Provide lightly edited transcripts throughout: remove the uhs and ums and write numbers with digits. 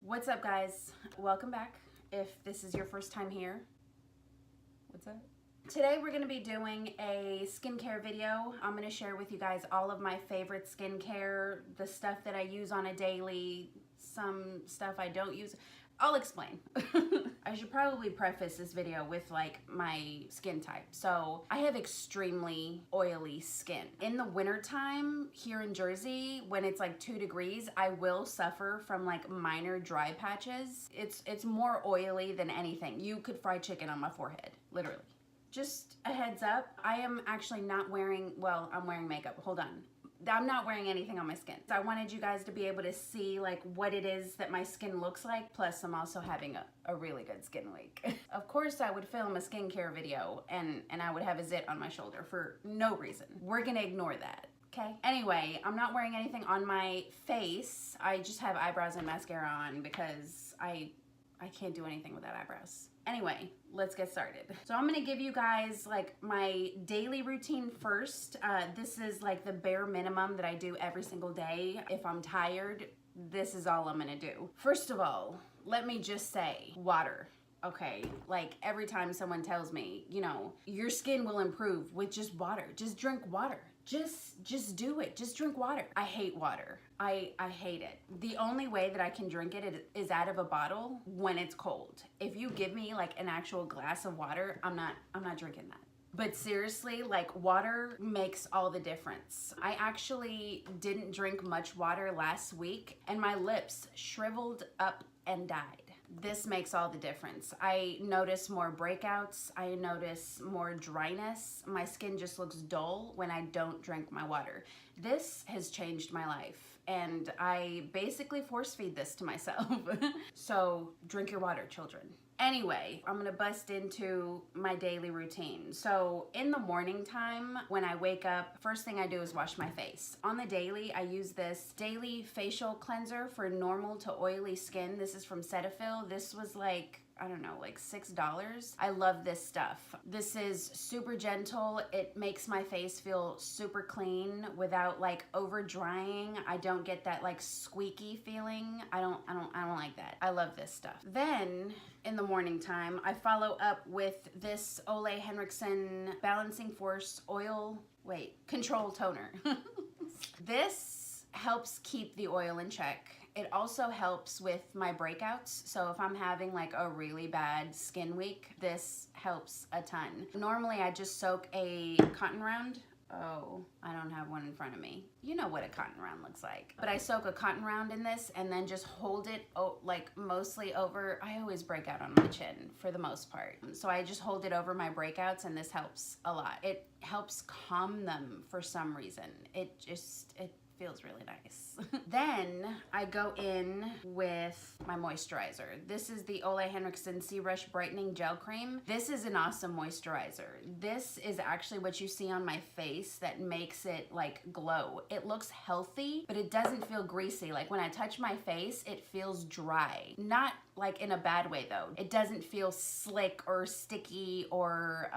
What's up, guys? Welcome back. If this is your first time here, what's up? Today we're going to be doing a skincare video. I'm going to share with you guys all of my favorite skincare, the stuff that I use on a daily, some stuff I don't use. I'll explain. I should probably preface this video with like my skin type. So I have extremely oily skin. In the wintertime here in Jersey, when it's like 2 degrees, I will suffer from like minor dry patches. It's more oily than anything. You could fry chicken on my forehead, literally. Just a heads up, I am actually not wearing, well, I'm wearing makeup. Hold on. I'm not wearing anything on my skin. So I wanted you guys to be able to see like what it is that my skin looks like. Plus I'm also having a really good skin week. Of course I would film a skincare video and I would have a zit on my shoulder for no reason. We're gonna ignore that. Okay. Anyway, I'm not wearing anything on my face. I just have eyebrows and mascara on because I can't do anything without eyebrows. Anyway, let's get started. So I'm gonna give you guys like my daily routine first. This is like the bare minimum that I do every single day. If I'm tired, this is all I'm gonna do. First of all, let me just say, water. Okay, like every time someone tells me, you know, your skin will improve with just water, just drink water. Just do it. Just drink water. I hate water. I hate it. The only way that I can drink it is out of a bottle when it's cold. If you give me like an actual glass of water, I'm not drinking that. But seriously, like water makes all the difference. I actually didn't drink much water last week and my lips shriveled up and died. This makes all the difference. I notice more breakouts. I notice more dryness. My skin just looks dull when I don't drink my water. This has changed my life and I basically force feed this to myself. So drink your water, children. Anyway, I'm gonna bust into my daily routine. So in the morning time, when I wake up, first thing I do is wash my face. On the daily, I use this daily facial cleanser for normal to oily skin. This is from Cetaphil. This was like, I don't know, like $6. I love this stuff. This is super gentle. It makes my face feel super clean without like over drying. I don't get that like squeaky feeling. I don't like that. I love this stuff. Then in the morning time, I follow up with this Olehenriksen Balancing Force Control Toner. This helps keep the oil in check. It also helps with my breakouts. So if I'm having like a really bad skin week, this helps a ton. Normally I just soak a cotton round. Oh, I don't have one in front of me. You know what a cotton round looks like. But I soak a cotton round in this and then just hold it like mostly over. I always break out on my chin for the most part. So I just hold it over my breakouts and this helps a lot. It helps calm them for some reason. It feels really nice. Then I go in with my moisturizer. This is the Olehenriksen Sea Rush Brightening Gel Cream. This is an awesome moisturizer. This is actually what you see on my face that makes it like glow. It looks healthy, but it doesn't feel greasy. Like when I touch my face, it feels dry. Not like in a bad way though. It doesn't feel slick or sticky or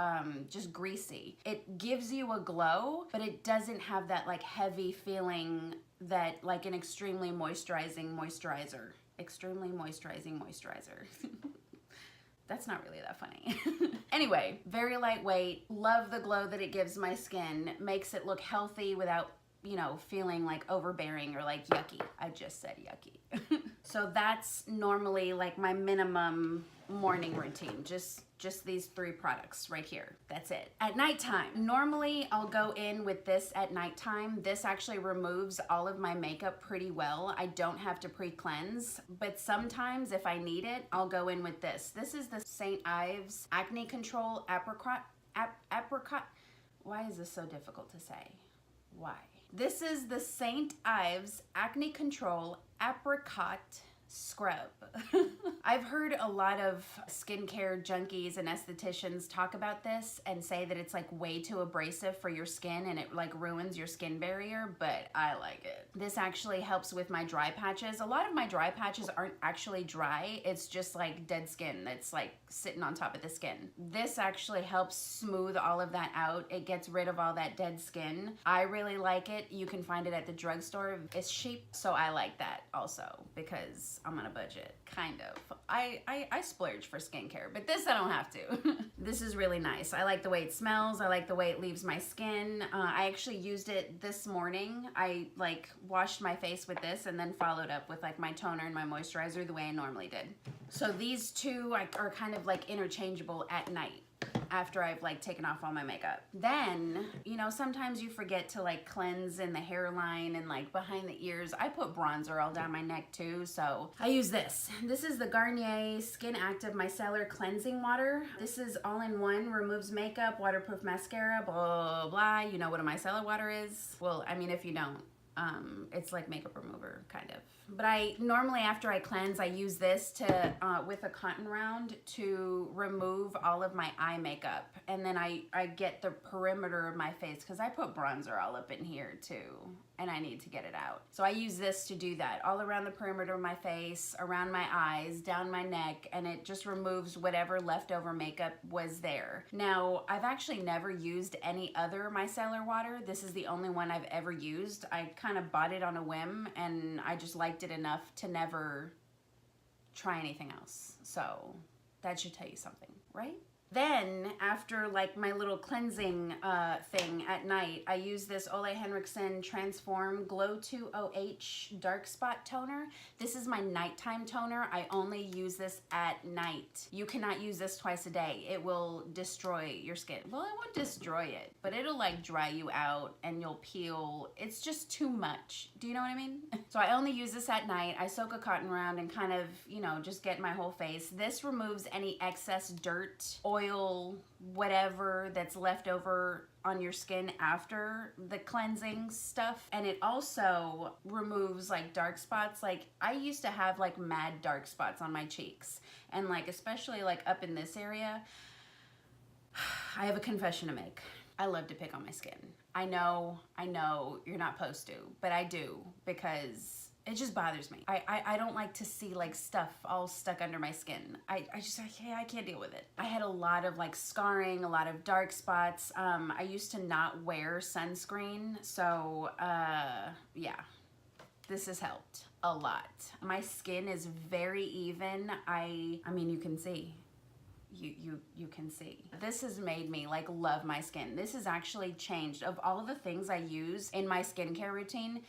just greasy. It gives you a glow, but it doesn't have that like heavy feeling that like an extremely moisturizing moisturizer. Extremely moisturizing moisturizer. That's not really that funny. Anyway, very lightweight. Love the glow that it gives my skin. Makes it look healthy without, you know, feeling like overbearing or like yucky. I just said yucky. So that's normally like my minimum morning routine. Just these 3 products right here. That's it. At nighttime, normally I'll go in with this at nighttime. This actually removes all of my makeup pretty well. I don't have to pre-cleanse, but sometimes if I need it, I'll go in with this. This is the St. Ives Acne Control Apricot. Why is this so difficult to say? Why? This is the St. Ives Acne Control Apricot Scrub. I've heard a lot of skincare junkies and estheticians talk about this and say that it's like way too abrasive for your skin and it like ruins your skin barrier, but I like it. This actually helps with my dry patches. A lot of my dry patches aren't actually dry. It's just like dead skin that's like sitting on top of the skin. This actually helps smooth all of that out. It gets rid of all that dead skin. I really like it. You can find it at the drugstore. It's cheap, so I like that also because because I'm on a budget, kind of. I splurge for skincare, but this I don't have to. This is really nice. I like the way it smells. I like the way it leaves my skin. I actually used it this morning. I like washed my face with this and then followed up with like my toner and my moisturizer the way I normally did. So these two are kind of like interchangeable at night after I've like taken off all my makeup. Then, you know, sometimes you forget to like cleanse in the hairline and like behind the ears. I put bronzer all down my neck too, so I use this. This is the Garnier SkinActive Micellar Cleansing Water. This is all-in-one, removes makeup, waterproof mascara, blah, blah, blah. You know what a micellar water is? Well, I mean, if you don't, it's like makeup remover, kind of. But I normally, after I cleanse, I use this to with a cotton round to remove all of my eye makeup. And then I get the perimeter of my face because I put bronzer all up in here too. And I need to get it out. So I use this to do that all around the perimeter of my face, around my eyes, down my neck, and it just removes whatever leftover makeup was there. Now, I've actually never used any other micellar water. This is the only one I've ever used. I kind of bought it on a whim and I just liked it enough to never try anything else. So that should tell you something, right? Then, after like my little cleansing thing at night, I use this Olehenriksen Transform Glow 2 OH Dark Spot Toner. This is my nighttime toner. I only use this at night. You cannot use this twice a day. It will destroy your skin. Well, it won't destroy it, but it'll like dry you out and you'll peel. It's just too much. Do you know what I mean? So I only use this at night. I soak a cotton round and kind of, you know, just get my whole face. This removes any excess dirt, oil, whatever that's left over on your skin after the cleansing stuff. And it also removes like dark spots. Like I used to have like mad dark spots on my cheeks and like especially like up in this area. I have a confession to make. I love to pick on my skin. I know you're not supposed to, but I do because it just bothers me. I don't like to see like stuff all stuck under my skin. I can't deal with it. I had a lot of like scarring, a lot of dark spots. I used to not wear sunscreen. So yeah, this has helped a lot. My skin is very even. I mean, you can see. You can see. This has made me like love my skin. This has actually changed. Of all of the things I use in my skincare routine,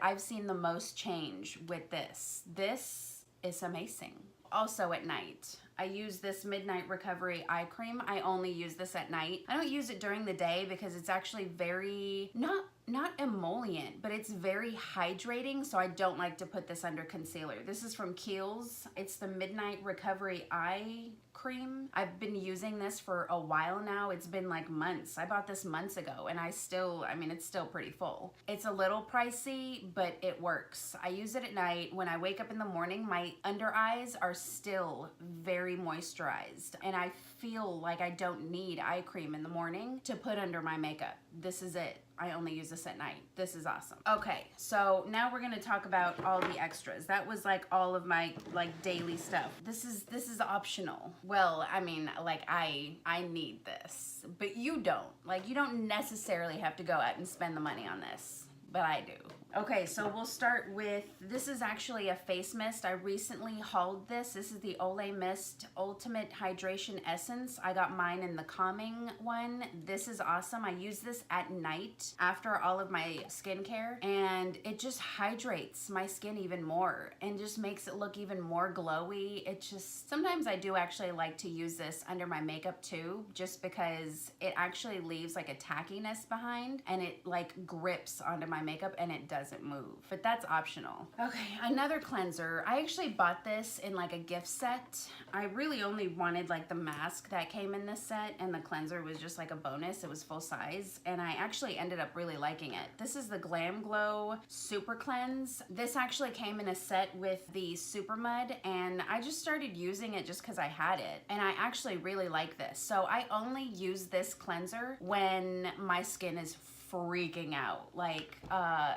I've seen the most change with this. This is amazing. Also at night, I use this Midnight Recovery Eye Cream. I only use this at night. I don't use it during the day because it's actually very, not emollient, but it's very hydrating, so I don't like to put this under concealer. This is from Kiehl's. It's the Midnight Recovery Eye Cream. I've been using this for a while now. It's been like months. I bought this months ago and it's still pretty full. It's a little pricey, but it works. I use it at night. When I wake up in the morning, my under eyes are still very moisturized and I feel like I don't need eye cream in the morning to put under my makeup. This is it. I only use this at night. This is awesome. Okay, so now we're gonna talk about all the extras. That was like all of my like daily stuff. This is optional. Well, I mean, like I need this, but you don't. Like you don't necessarily have to go out and spend the money on this, but I do. Okay, so we'll start with, this is actually a face mist. I recently hauled this. This is the Olay Mist Ultimate Hydration Essence. I got mine in the calming one. This is awesome. I use this at night after all of my skincare, and it just hydrates my skin even more and just makes it look even more glowy. It just, sometimes I do actually like to use this under my makeup too, just because it actually leaves like a tackiness behind and it like grips onto my makeup and it doesn't move, but that's optional. Okay, another cleanser. I actually bought this in like a gift set. I really only wanted like the mask that came in this set and the cleanser was just like a bonus. It was full size and I actually ended up really liking it. This is the Glamglow Supercleanse. This actually came in a set with the Supermud and I just started using it just because I had it and I actually really like this. So I only use this cleanser when my skin is freaking out. Like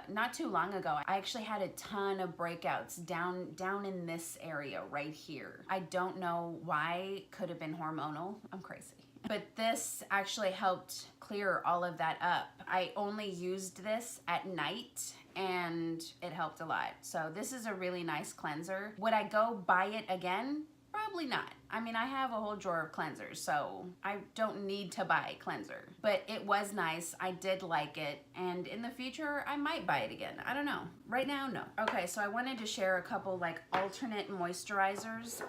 not too long ago, I actually had a ton of breakouts down in this area right here. I don't know why. Could have been hormonal. I'm crazy. But this actually helped clear all of that up. I only used this at night and it helped a lot. So this is a really nice cleanser. Would I go buy it again? Probably not. I mean, I have a whole drawer of cleansers, so I don't need to buy a cleanser. But it was nice. I did like it. And in the future, I might buy it again. I don't know. Right now, no. Okay, so I wanted to share a couple like alternate moisturizers.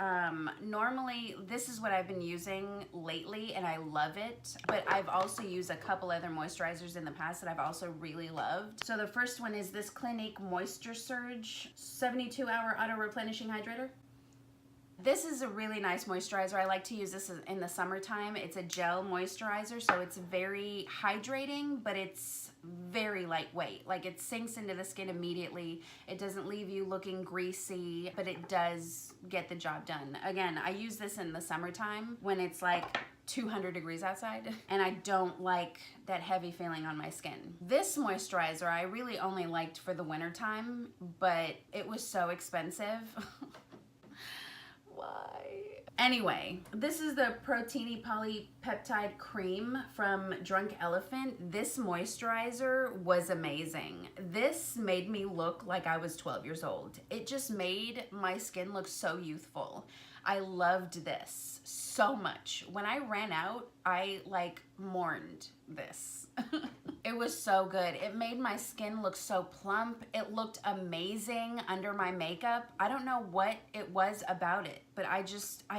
Normally, this is what I've been using lately, and I love it. But I've also used a couple other moisturizers in the past that I've also really loved. So the first one is this Clinique Moisture-surge 72-hour auto-replenishing hydrator. This is a really nice moisturizer. I like to use this in the summertime. It's a gel moisturizer, so it's very hydrating, but it's very lightweight. Like, it sinks into the skin immediately. It doesn't leave you looking greasy, but it does get the job done. Again, I use this in the summertime when it's like 200 degrees outside, and I don't like that heavy feeling on my skin. This moisturizer I really only liked for the winter time, but it was so expensive. Why? Anyway, this is the Protini Polypeptide Cream from Drunk Elephant. This moisturizer was amazing. This made me look like I was 12 years old. It just made my skin look so youthful. I loved this so much. When I ran out, I like mourned this. It was so good. It made my skin look so plump. It looked amazing under my makeup. I don't know what it was about it, but I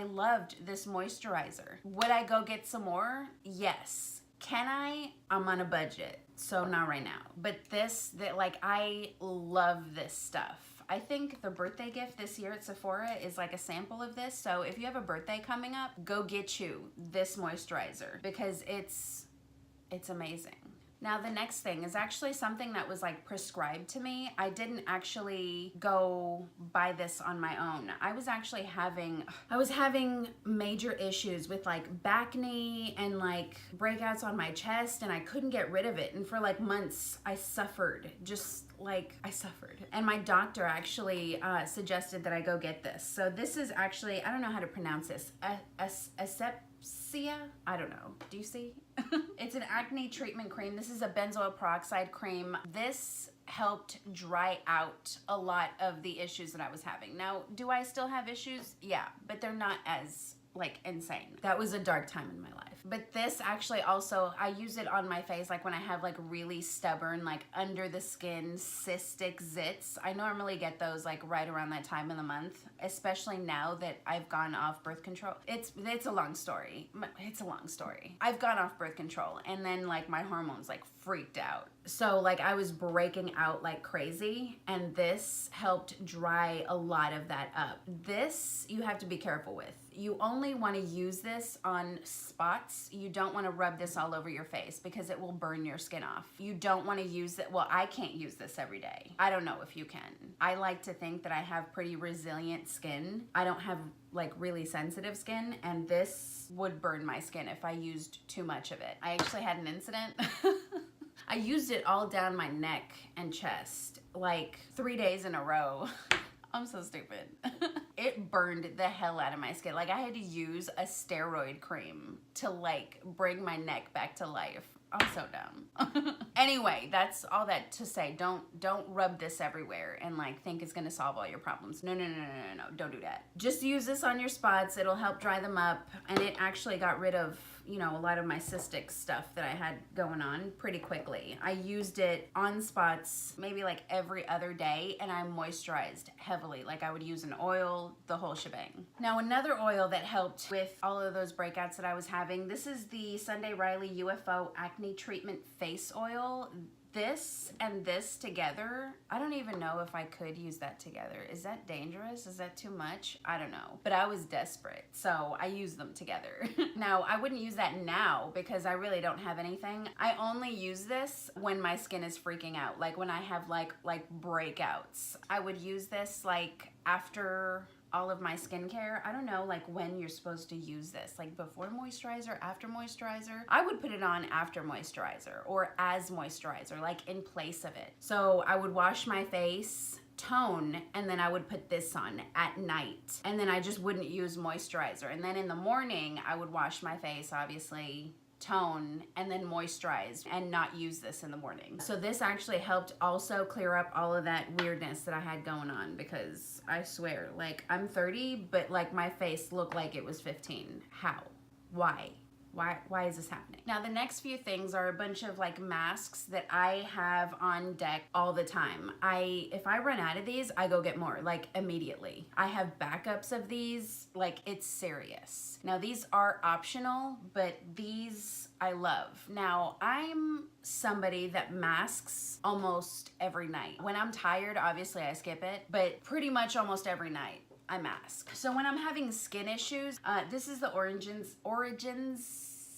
loved this moisturizer. Would I go get some more? Yes. Can I? I'm on a budget, so not right now. But I love this stuff. I think the birthday gift this year at Sephora is like a sample of this. So if you have a birthday coming up, go get you this moisturizer because it's amazing. Now the next thing is actually something that was like prescribed to me. I didn't actually go buy this on my own. I was having major issues with like acne and like breakouts on my chest, and I couldn't get rid of it. And for like months I suffered, and my doctor actually suggested that I go get this. So this is actually, I don't know how to pronounce this, Asepxia? I don't know. Do you see? It's an acne treatment cream. This is a benzoyl peroxide cream. This helped dry out a lot of the issues that I was having. Now, do I still have issues? Yeah, but they're not as like insane. That was a dark time in my life. But this actually also, I use it on my face like when I have like really stubborn, like under the skin cystic zits. I normally get those like right around that time of the month, especially now that I've gone off birth control. It's a long story. It's a long story. I've gone off birth control and then like my hormones like freaked out. So like I was breaking out like crazy, and this helped dry a lot of that up. This you have to be careful with. You only want to use this on spots. You don't want to rub this all over your face because it will burn your skin off. You don't want to use it. Well, I can't use this every day. I don't know if you can. I like to think that I have pretty resilient skin. I don't have like really sensitive skin, and this would burn my skin if I used too much of it. I actually had an incident. I used it all down my neck and chest like 3 days in a row. I'm so stupid. It burned the hell out of my skin. Like I had to use a steroid cream to like bring my neck back to life. I'm so dumb. Anyway, that's all that to say. Don't rub this everywhere and like think it's gonna solve all your problems. No, don't do that. Just use this on your spots. It'll help dry them up, and it actually got rid of, you know, a lot of my cystic stuff that I had going on pretty quickly. I used it on spots maybe like every other day, and I moisturized heavily. Like I would use an oil, the whole shebang. Now another oil that helped with all of those breakouts that I was having, this is the Sunday Riley U.F.O Acne Treatment Face Oil. This and this together, I don't even know if I could use that together. Is that dangerous? Is that too much? I don't know. But I was desperate, so I used them together. Now, I wouldn't use that now because I really don't have anything. I only use this when my skin is freaking out, like when I have like breakouts. I would use this like after all of my skincare. I don't know like when you're supposed to use this, like before moisturizer, after moisturizer. I would put it on after moisturizer or as moisturizer, like in place of it. So I would wash my face, tone, and then I would put this on at night, and then I just wouldn't use moisturizer. And then in the morning I would wash my face, obviously tone, and then moisturize and not use this in the morning. So this actually helped also clear up all of that weirdness that I had going on, because I swear, like, I'm 30, but like my face looked like it was 15. How? Why? Why is this happening? Now, the next few things are a bunch of like masks that I have on deck all the time. If I run out of these, I go get more, like immediately. I have backups of these, like it's serious. Now, these are optional, but these I love. Now, I'm somebody that masks almost every night. When I'm tired, obviously I skip it, but pretty much almost every night I mask. So when I'm having skin issues, this is the Origins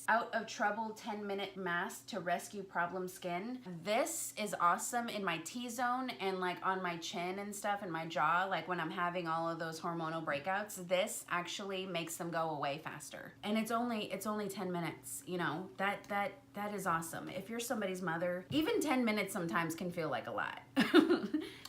Out of Trouble 10-minute mask to rescue problem skin. This is awesome in my T-zone and like on my chin and stuff and my jaw, like when I'm having all of those hormonal breakouts. This actually makes them go away faster. And it's only 10 minutes, you know. That is awesome. If you're somebody's mother, even 10 minutes sometimes can feel like a lot.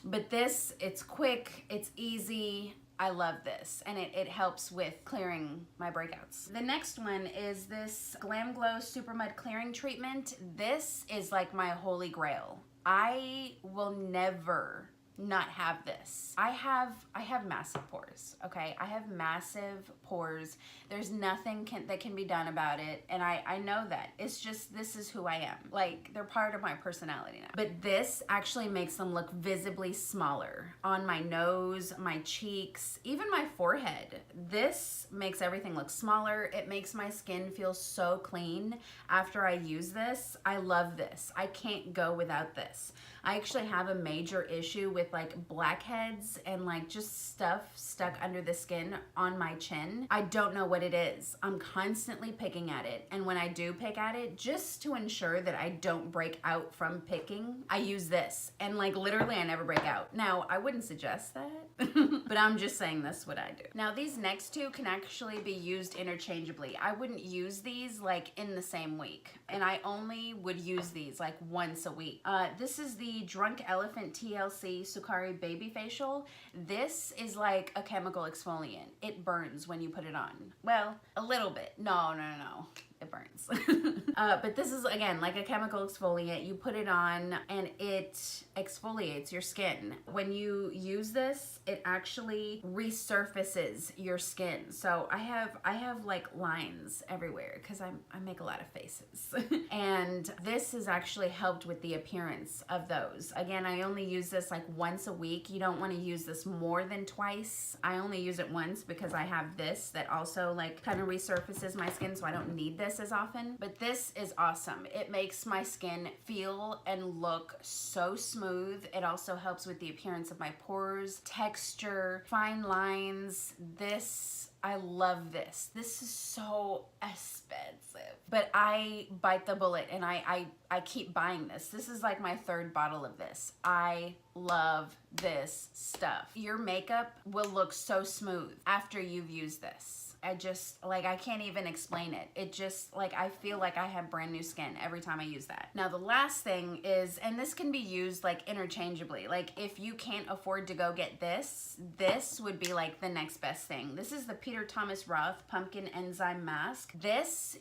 But this, it's quick, it's easy. I love this, and it helps with clearing my breakouts. The next one is this Glamglow Supermud Clearing Treatment. This is like my holy grail. I will never not have this. I have massive pores, okay? I have massive pores. There's nothing that can be done about it, and I know that. It's just, this is who I am. Like, they're part of my personality now. But this actually makes them look visibly smaller on my nose, my cheeks, even my forehead. This makes everything look smaller. It makes my skin feel so clean after I use this. I love this. I can't go without this. I actually have a major issue with like blackheads and like just stuff stuck under the skin on my chin. I don't know what it is. I'm constantly picking at it. And when I do pick at it, just to ensure that I don't break out from picking, I use this. And like literally I never break out. Now, I wouldn't suggest that, but I'm just saying that's what I do. Now, these next two can actually be used interchangeably. I wouldn't use these like in the same week. And I only would use these like once a week. This is the Drunk Elephant TLC Sukari Baby Facial. This is like a chemical exfoliant. It burns when you put it on. Well, a little bit. No. It burns. But this is, again, like a chemical exfoliant. You put it on and it exfoliates your skin. When you use this, it actually resurfaces your skin. So I have like lines everywhere because I make a lot of faces. And this has actually helped with the appearance of those. Again, I only use this like once a week. You don't want to use this more than twice. I only use it once because I have this that also like kind of resurfaces my skin, so I don't need this as often. But this is awesome. It makes my skin feel and look so smooth. It also helps with the appearance of my pores, texture, fine lines. I love this. This is so expensive, but I bite the bullet and I keep buying this. This is like my third bottle of this. I love this stuff. Your makeup will look so smooth after you've used this. I can't even explain it. It just, like, I feel like I have brand new skin every time I use that. Now, the last thing is, and this can be used, like, interchangeably. Like, if you can't afford to go get this, this would be, like, the next best thing. This is the Peter Thomas Roth Pumpkin Enzyme Mask. This,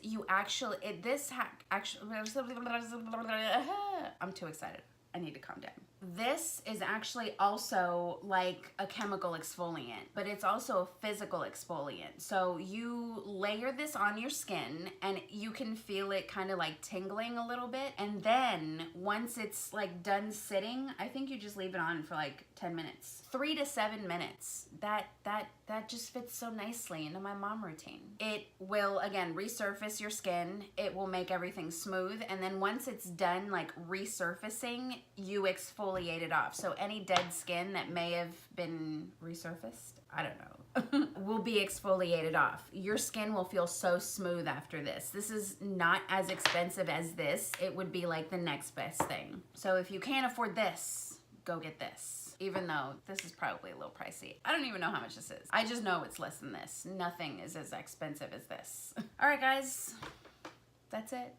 I'm too excited. I need to calm down. This is actually also like a chemical exfoliant, but it's also a physical exfoliant. So you layer this on your skin and you can feel it kind of like tingling a little bit. And then once it's like done sitting, I think you just leave it on for like 10 minutes, 3 to 7 minutes. That just fits so nicely into my mom routine. It will, again, resurface your skin. It will make everything smooth. And then once it's done like resurfacing, you exfoliate it off. So any dead skin that may have been resurfaced, I don't know, will be exfoliated off. Your skin will feel so smooth after this. This is not as expensive as this. It would be like the next best thing. So if you can't afford this, go get this. Even though this is probably a little pricey. I don't even know how much this is. I just know it's less than this. Nothing is as expensive as this. All right, guys, that's it.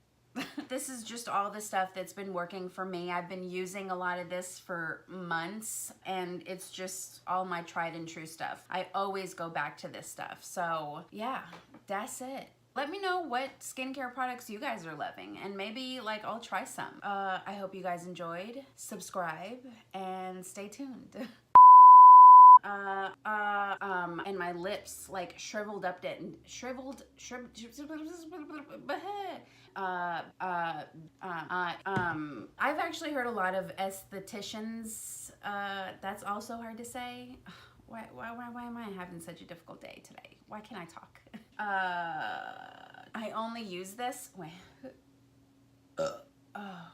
This is just all the stuff that's been working for me. I've been using a lot of this for months, and it's just all my tried and true stuff. I always go back to this stuff. So yeah, that's it. Let me know what skincare products you guys are loving, and maybe like I'll try some. I hope you guys enjoyed. Subscribe and stay tuned. And my lips like shriveled up and I've actually heard a lot of estheticians, that's also hard to say. Why am I having such a difficult day today? Why can't I talk? I only use this, wait. Oh,